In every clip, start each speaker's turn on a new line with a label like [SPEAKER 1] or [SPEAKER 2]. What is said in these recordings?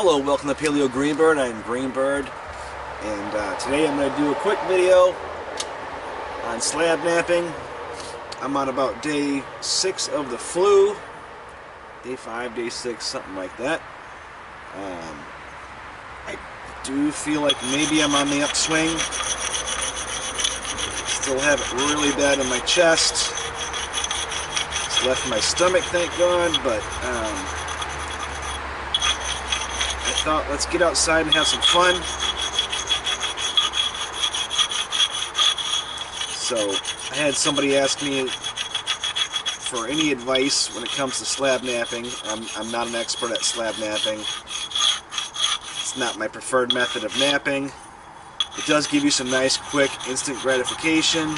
[SPEAKER 1] Hello, welcome to Paleo Greenbird. I'm Greenbird, and today I'm going to do a quick video on slab napping. I'm on about day 6 of the flu, day 5, day 6, something like that. I do feel like maybe I'm on the upswing. Still have it really bad in my chest. It's left my stomach, thank God, but I thought, let's get outside and have some fun. So I had somebody ask me for any advice when it comes to slab napping. I'm not an expert at slab napping. It's not my preferred method of napping. It does give you some nice, quick, instant gratification.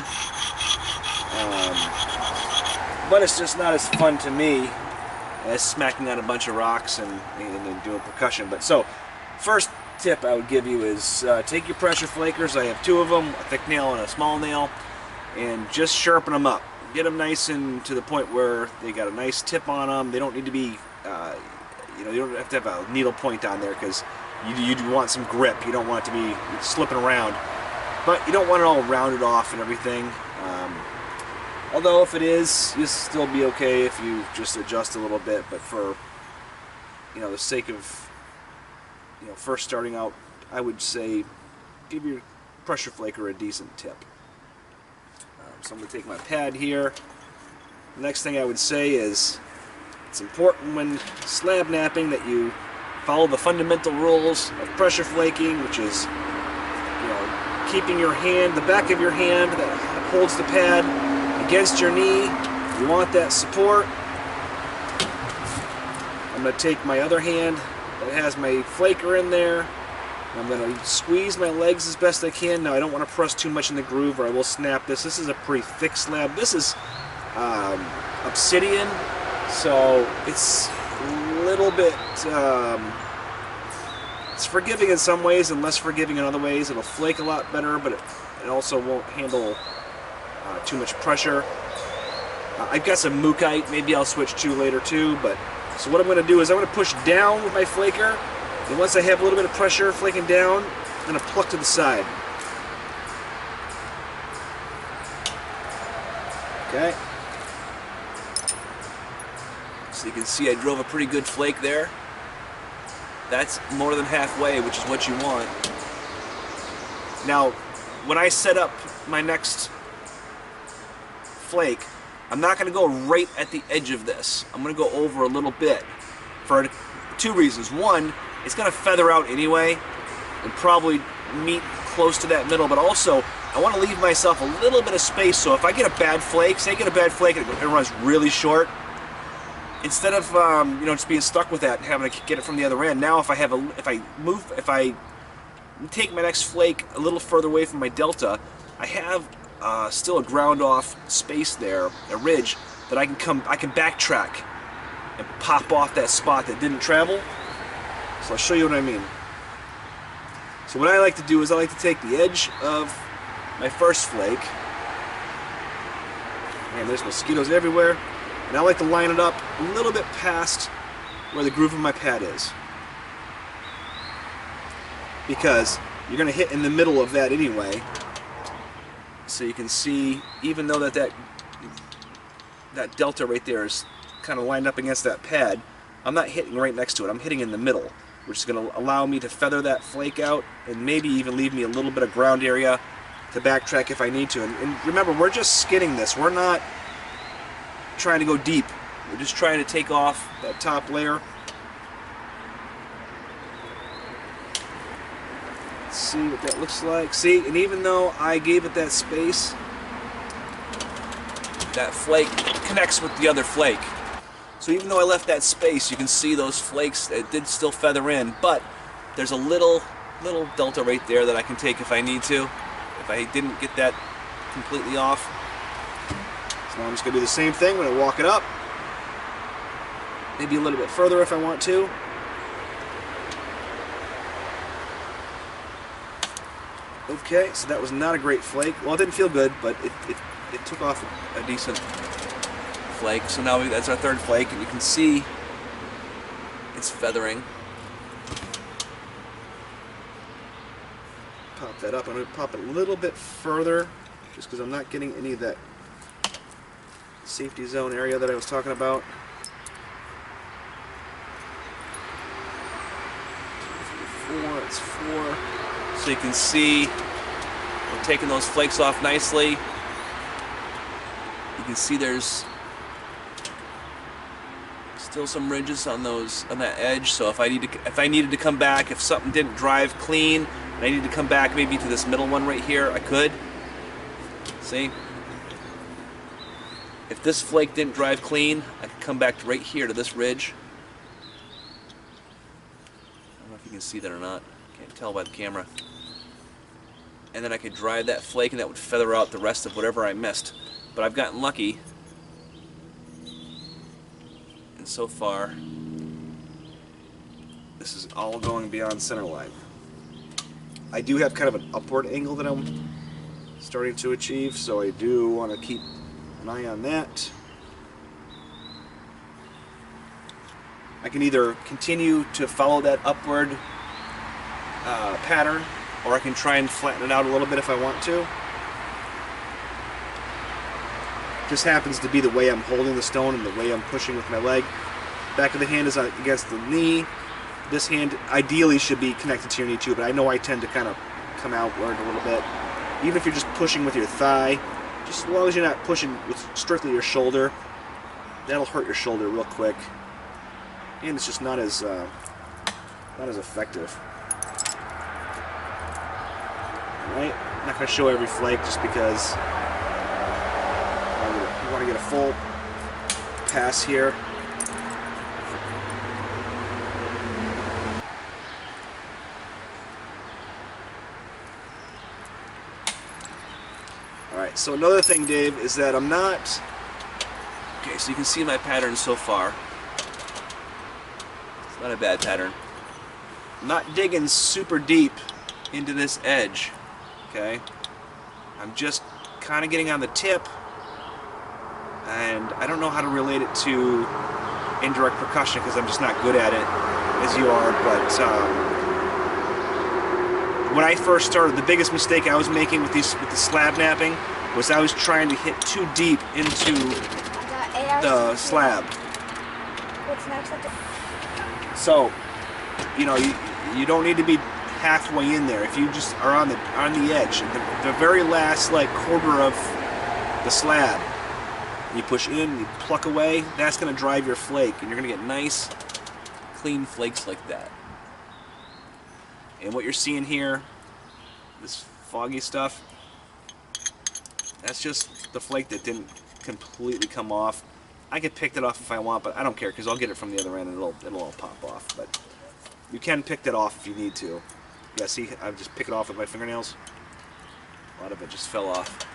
[SPEAKER 1] But it's just not as fun to me as smacking on a bunch of rocks and doing percussion. But so, first tip I would give you is take your pressure flakers. I have 2 of them, a thick nail and a small nail, and just sharpen them up. Get them nice and to the point where they got a nice tip on them. They don't need to be, you don't have to have a needle point on there because you want some grip. You don't want it to be slipping around, but you don't want it all rounded off and everything. Although if it is, you'll still be okay if you just adjust a little bit. But for the sake of first starting out, I would say give your pressure flaker a decent tip. So I'm going to take my pad here. The next thing I would say is it's important when slab napping that you follow the fundamental rules of pressure flaking, which is keeping your hand, the back of your hand that holds the pad against your knee. You want that support. I'm going to take my other hand that has my flaker in there, and I'm going to squeeze my legs as best I can. Now I don't want to press too much in the groove or I will snap this. This is a pretty thick slab. This is obsidian, so it's a little bit it's forgiving in some ways and less forgiving in other ways. It'll flake a lot better, but it also won't handle too much pressure. I've got some mookaite, maybe I'll switch to later too, but so what I'm going to do is I'm going to push down with my flaker, and once I have a little bit of pressure flaking down, I'm going to pluck to the side. Okay. So you can see I drove a pretty good flake there. That's more than halfway, which is what you want. Now, when I set up my next flake, I'm not going to go right at the edge of this. I'm going to go over a little bit for 2 reasons. One, it's going to feather out anyway and probably meet close to that middle, but also I want to leave myself a little bit of space, so if I get a bad flake, say I get a bad flake and it runs really short, instead of just being stuck with that and having to get it from the other end, now if I take my next flake a little further away from my delta, I have still a ground off space there, a ridge that I can backtrack and pop off that spot that didn't travel. So I'll show you what I mean. So what I like to do is I like to take the edge of my first flake, and there's mosquitoes everywhere, and I like to line it up a little bit past where the groove of my pad is, because you're going to hit in the middle of that anyway. So you can see, even though that delta right there is kind of lined up against that pad, I'm not hitting right next to it. I'm hitting in the middle, which is going to allow me to feather that flake out and maybe even leave me a little bit of ground area to backtrack if I need to. And remember, we're just skinning this. We're not trying to go deep. We're just trying to take off that top layer. See what that looks like. See, and even though I gave it that space, that flake connects with the other flake. So even though I left that space, you can see those flakes, it did still feather in, but there's a little delta right there that I can take if I need to, if I didn't get that completely off. So now I'm just going to do the same thing when I walk it up. Maybe a little bit further if I want to. Okay, so that was not a great flake. Well, it didn't feel good, but it took off a decent flake. So now that's our third flake, and you can see it's feathering. pop that up. I'm going to pop it a little bit further just because I'm not getting any of that safety zone area that I was talking about. 4, that's 4. So you can see we're taking those flakes off nicely. You can see there's still some ridges on that edge. So if I needed to come back, if something didn't drive clean, and I need to come back maybe to this middle one right here, I could. See? If this flake didn't drive clean, I could come back right here to this ridge. I don't know if you can see that or not. Can't tell by the camera. And then I could drive that flake and that would feather out the rest of whatever I missed. But I've gotten lucky. And so far, this is all going beyond center line. I do have kind of an upward angle that I'm starting to achieve, so I do want to keep an eye on that. I can either continue to follow that upward pattern, or I can try and flatten it out a little bit if I want to. Just happens to be the way I'm holding the stone and the way I'm pushing with my leg. Back of the hand is against the knee. This hand ideally should be connected to your knee too, but I know I tend to kind of come outward a little bit. Even if you're just pushing with your thigh, just as long as you're not pushing with strictly your shoulder, that'll hurt your shoulder real quick. And it's just not as effective. Alright, I'm not going to show every flake just because you want to get a full pass here. Alright, so another thing, Dave, is that I'm not... Okay, so you can see my pattern so far. It's not a bad pattern. I'm not digging super deep into this edge, okay? I'm just kind of getting on the tip, and I don't know how to relate it to indirect percussion because I'm just not good at it, as you are, but when I first started, the biggest mistake I was making with the slab knapping was I was trying to hit too deep into the slab.
[SPEAKER 2] What's next?
[SPEAKER 1] So, you know, you don't need to be halfway in there. If you just are on the edge, the very last like quarter of the slab, you push in, you pluck away, that's going to drive your flake, and you're going to get nice, clean flakes like that. And what you're seeing here, this foggy stuff, that's just the flake that didn't completely come off. I could pick that off if I want, but I don't care because I'll get it from the other end and it'll all pop off. But you can pick that off if you need to. Yeah, see, I just pick it off with my fingernails. A lot of it just fell off.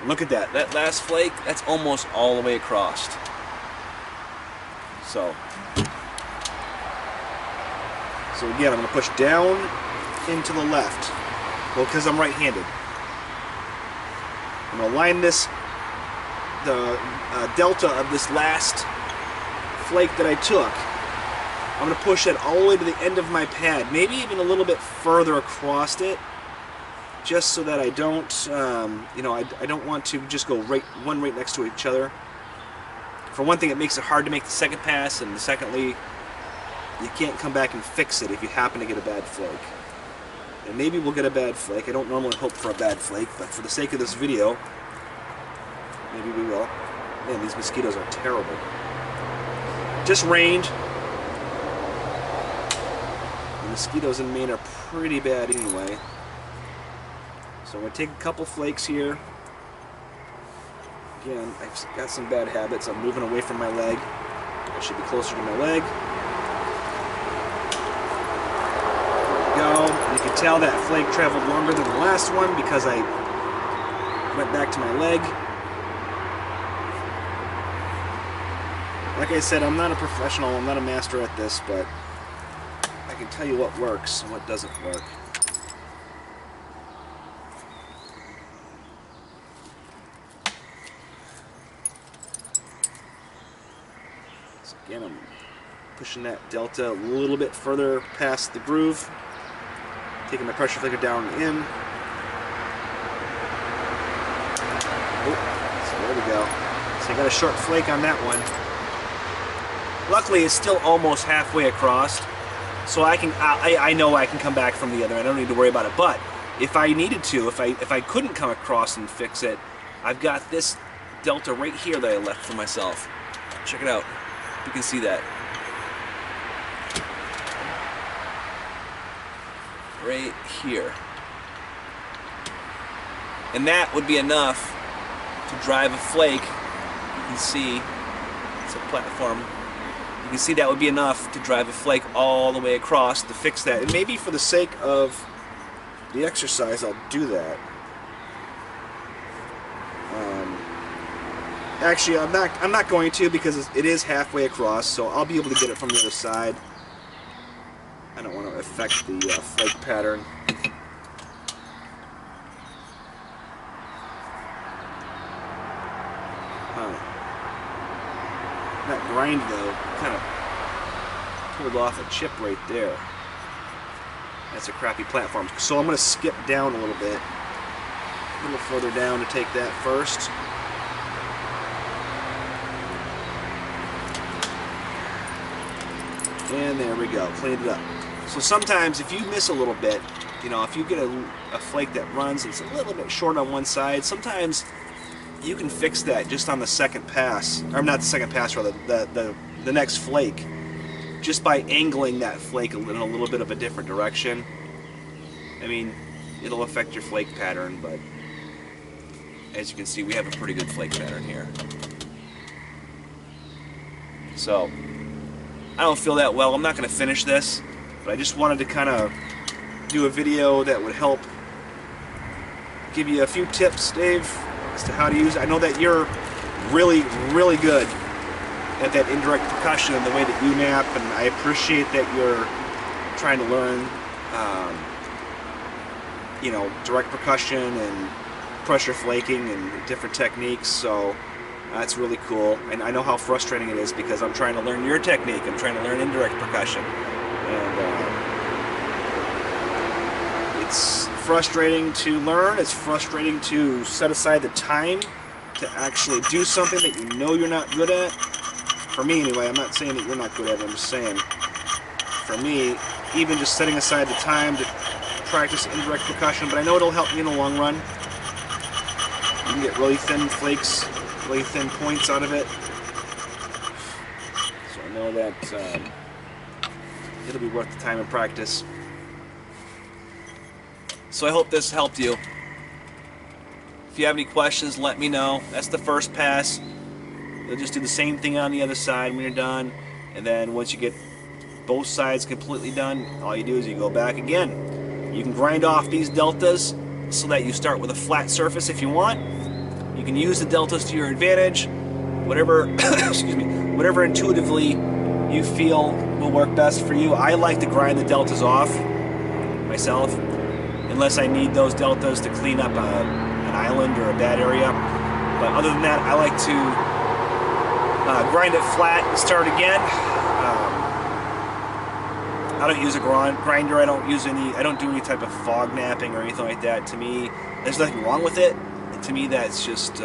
[SPEAKER 1] Look at that. That last flake, that's almost all the way across. So again, I'm going to push down into the left. Well, because I'm right-handed. I'm going to line this, the delta of this last flake that I took. I'm going to push it all the way to the end of my pad, maybe even a little bit further across it, just so that I don't, you know, I don't want to just go right next to each other. For one thing, it makes it hard to make the second pass, and secondly, you can't come back and fix it if you happen to get a bad flake. And maybe we'll get a bad flake. I don't normally hope for a bad flake, but for the sake of this video, maybe we will. Man, these mosquitoes are terrible. Just rained. The mosquitoes in Maine are pretty bad anyway. So I'm going to take a couple flakes here. Again, I've got some bad habits. I'm moving away from my leg. I should be closer to my leg. There we go. And you can tell that flake traveled longer than the last one because I went back to my leg. Like I said, I'm not a professional, I'm not a master at this, but I can tell you what works and what doesn't work. So again, I'm pushing that delta a little bit further past the groove, taking my pressure flaker down and in. Oh, so there we go. So I got a short flake on that one. Luckily, it's still almost halfway across, so I know I can come back from the other end. I don't need to worry about it. But if I needed to, if I couldn't come across and fix it, I've got this delta right here that I left for myself. Check it out. You can see that. Right here. And that would be enough to drive a flake. You can see it's a platform. You can see that would be enough to drive a flake all the way across to fix that. And maybe for the sake of the exercise, I'll do that. Actually, I'm not going to, because it is halfway across, so I'll be able to get it from the other side. I don't want to affect the flake pattern. That grind, though, kind of pulled off a chip right there. That's a crappy platform. So I'm going to skip down a little bit. A little further down to take that first. And there we go, cleaned it up. So sometimes if you miss a little bit, you know, if you get a flake that runs, it's a little bit short on one side, sometimes you can fix that just on the second pass, or not the second pass, rather, the next flake, just by angling that flake in a little bit of a different direction. I mean, it'll affect your flake pattern, but as you can see, we have a pretty good flake pattern here. So, I don't feel that well. I'm not going to finish this, but I just wanted to kind of do a video that would help give you a few tips, Dave, as to how to use it. I know that you're really, really good at that indirect percussion and the way that you nap, and I appreciate that you're trying to learn, you know, direct percussion and pressure flaking and different techniques. So that's really cool, and I know how frustrating it is because I'm trying to learn your technique. I'm trying to learn indirect percussion, and it's frustrating to learn. It's frustrating to set aside the time to actually do something that you know you're not good at. For me, anyway. I'm not saying that you're not good at it. I'm just saying, for me, even just setting aside the time to practice indirect percussion, but I know it'll help me in the long run. You can get really thin flakes, really thin points out of it. So I know that it'll be worth the time and practice. So I hope this helped you. If you have any questions, let me know. That's the first pass. You'll just do the same thing on the other side when you're done. And then once you get both sides completely done, all you do is you go back again. You can grind off these deltas so that you start with a flat surface if you want. You can use the deltas to your advantage. Whatever, excuse me, whatever intuitively you feel will work best for you. I like to grind the deltas off myself, unless I need those deltas to clean up an island or a bad area. But other than that, I like to grind it flat and start again. I don't use a grinder. I don't do any type of fog napping or anything like that. To me, there's nothing wrong with it. And to me, that's just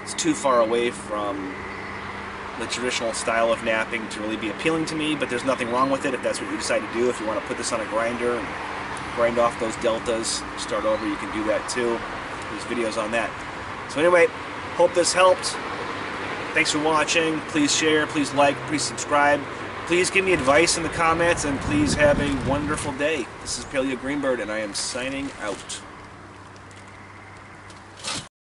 [SPEAKER 1] it's too far away from the traditional style of napping to really be appealing to me. But there's nothing wrong with it if that's what you decide to do. If you want to put this on a grinder and grind off those deltas, start over, you can do that too. There's videos on that. So anyway, hope this helped. Thanks for watching. Please share, please like, please subscribe. Please give me advice in the comments, and please have a wonderful day. This is Paleo Greenbird, and I am signing out.